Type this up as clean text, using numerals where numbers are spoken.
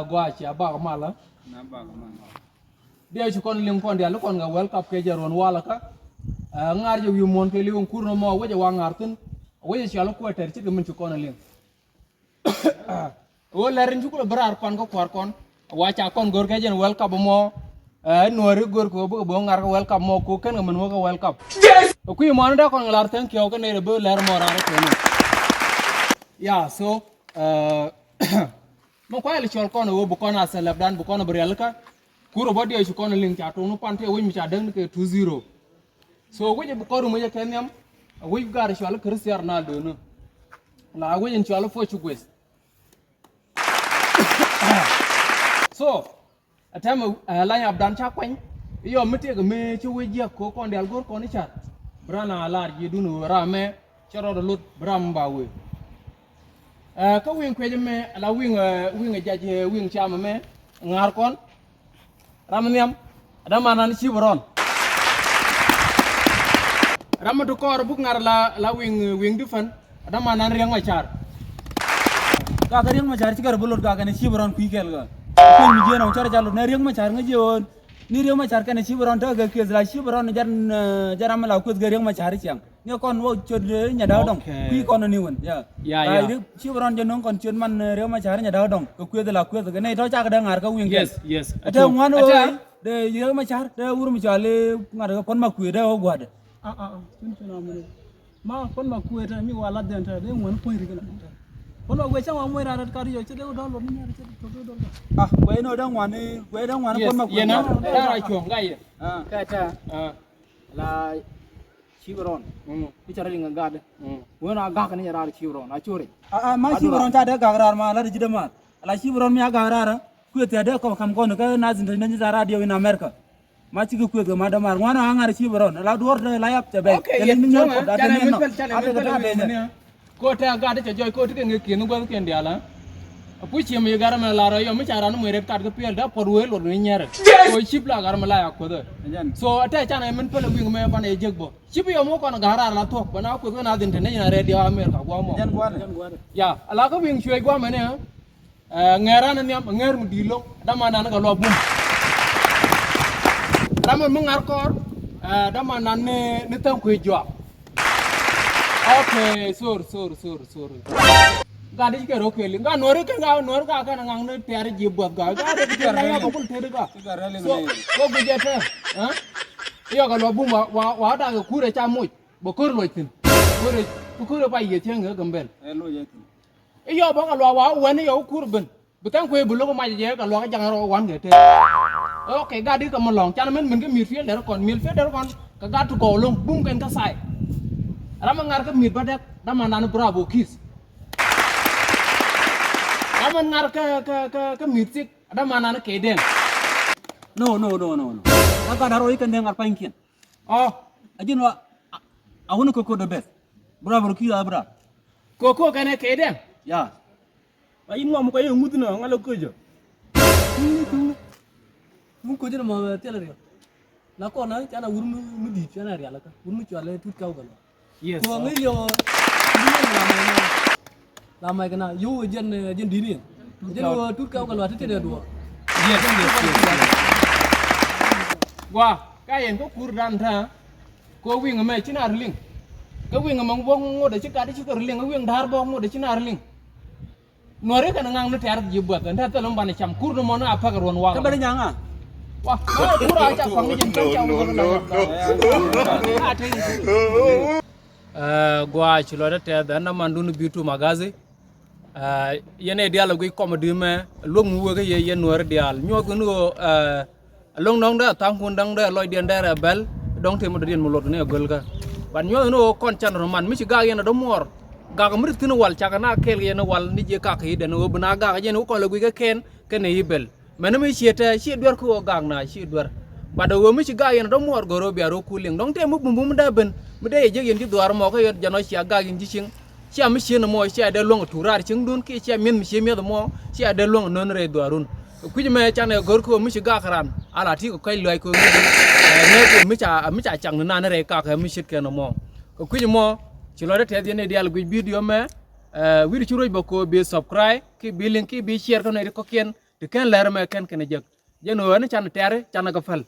gwa chi aba mala na ba ko man dia chu kon lim kon dia lu kon nga world cup ke jaron wala ka ngar je wi mon ke liwon kurno mo waje wa ngar tun waje chi ala ko ter chi min chu kon lim o lerin chu ko brar kon ko kwar kon wa cha kon gor ke jen world cup mo nori gor ko bo ngar ko world cup mo ko ken min mo ko world cup ku yi mon da kon lar tan ke ko ne be ler mo ra ko no ya so mo ko ele chol kon wo bu kon asel dan bu kon briel ka kuro body ay kon ling cha to no pante wo mi cha dang ke 2-0 so wo je bu ko mo je kenyam wo gar chol Cristiano Ronaldo no la wo je chol Portuguese so atam la ya dan cha kwany yo mete ga me chu wo je ko kon del gor kon cha brana lar ji dunu rame choro do lut bram ba we ka wing kwe me la wing jaje wing chama me ngar kon ramniam ada manan sibron ramatu kor buk ngar la wing dufan ada manan riang machar ka riang machar ci gar bulur ka ne sibron ku kel ga ko mi jeno chara jalur ne riang machar nga jeon ni riang machar ka ne sibron ta ga ke la sibron jaram la ku ga riang machar ciang ne kon wo chod nya daw dong ku kon ni won ya ai sibron je non kon chod man riang machar nya daw dong ko ku la ku ga ne to cha ga ngar ka wing yes ada ngwan o de riang machar de wur mi chale ngar ga kon ma ku de o gwade tun tuna ma kon ma ku eta mi wala den ta de ngwan point rigala kon wa cha wa mo ra ka ri yo che de do lo ni ra che do we no dang wan kon ma ku ye na ta ra chong ga ye ka ta la sibron bicara dengan gade wona ga kan ya ra sibron a chore ma sibron ta da gagrar ma la jide ma la sibron mi gagrar ku te da ko kam kon ka na zin ni za radio in America ma ci ku ga ma da mar wana hangar sibron la dor da la yap te be ni no da ni no ko ta ga da joy ko te ngi kin go ken dia la pu chi mi gar ma la ro yo mi chara no mo re kat ga pel da por we lo ni nyere ko chip la gar ma la ya ko da so ata cha na min pel wing me ban e jegbo chip yo mo ko na gara la to bana ko na din te ne na radio America gwa mo ya ala ko wing chwe gwa me ne ngera na nyam nger mu dilo da ma na ga lo bum ramon mo ngar kor da ma na ne tan ko jo okay sur gadi ke ro kweli nga nor ka kana ngang ne tiare jibot ga de ke na ya ko tere ga so ko bujete ha yo ga lo bum wa da ga kure cha moy bo kor lo tin kure ba ye tiang ga gambel lo ye yo bo ga lo wa wen yo kurben bukan kue belum ma je ka lo ga jang ro wan ge te okay gadi ka mo long chan men ke midfield der kon ka ga tu ko long bum ken ka sai rama ngar ka mid badak da ma nan bravo kiss rama ngar ka music ada mana na keden no ka daro ikan dengar pangkin oh ajin wa ahunu ko the best bravo ki abra koko kana keden ya ai ngom ko yo mudna ngalo ko jo mun ko jina ma tele rio na ko na chana urmu mudi chana ria la ka urmu chale tut ka ga yes ko ngi yo la mai kana yo jen dini jen tut ka ga lo tete de do yes wa ka yen ko kurdan tha ko winga me china ring ka winga mang bong ngode chika de chika ring wing dar bong ngode china ring nore kana ngang ne tar jibot nda telom bana cham kurno mono apa ka ron wa ka bari nyanga wah kura aja pang jen kan cham gwa chilo de te da na mandunu bitu magazi yene dial go comedy me lom wo ga ye nor dial nyo ko no long nong da tang kun dang da loy den da bel dong te mo den mo lot ne gol ga ban nyo no kon chan roman mi ci ga yena do mor ga ga mrit tin wal cha na kel yena wal ni je ka ke den o bna ga je no ko lo ga ken ne yibel men mi chiete chi dwar ko ga na chi dwar bada wo mi ci ga yena do mor goro bi aro kuling dong te mo bum da ben mi de je yen di dwar mo ko jano chi ga yin ji ching chi am chi no mo chi ade long turar ching dun ki chi min mi chi mi do mo chi ade long non re dwarun ku ji me chan gor ko mi ci ga kran ala ti ko kai loy ko ne ko mi cha chang na ne re ka ka mi chit ke no mo ku ji mo ci lo de te ne dial gu video me wir churo boko bi subscribe ki bi link ki bi share ko ne ko ken de ken ler me ken ken jeg jeno ne chan tere chan ga fal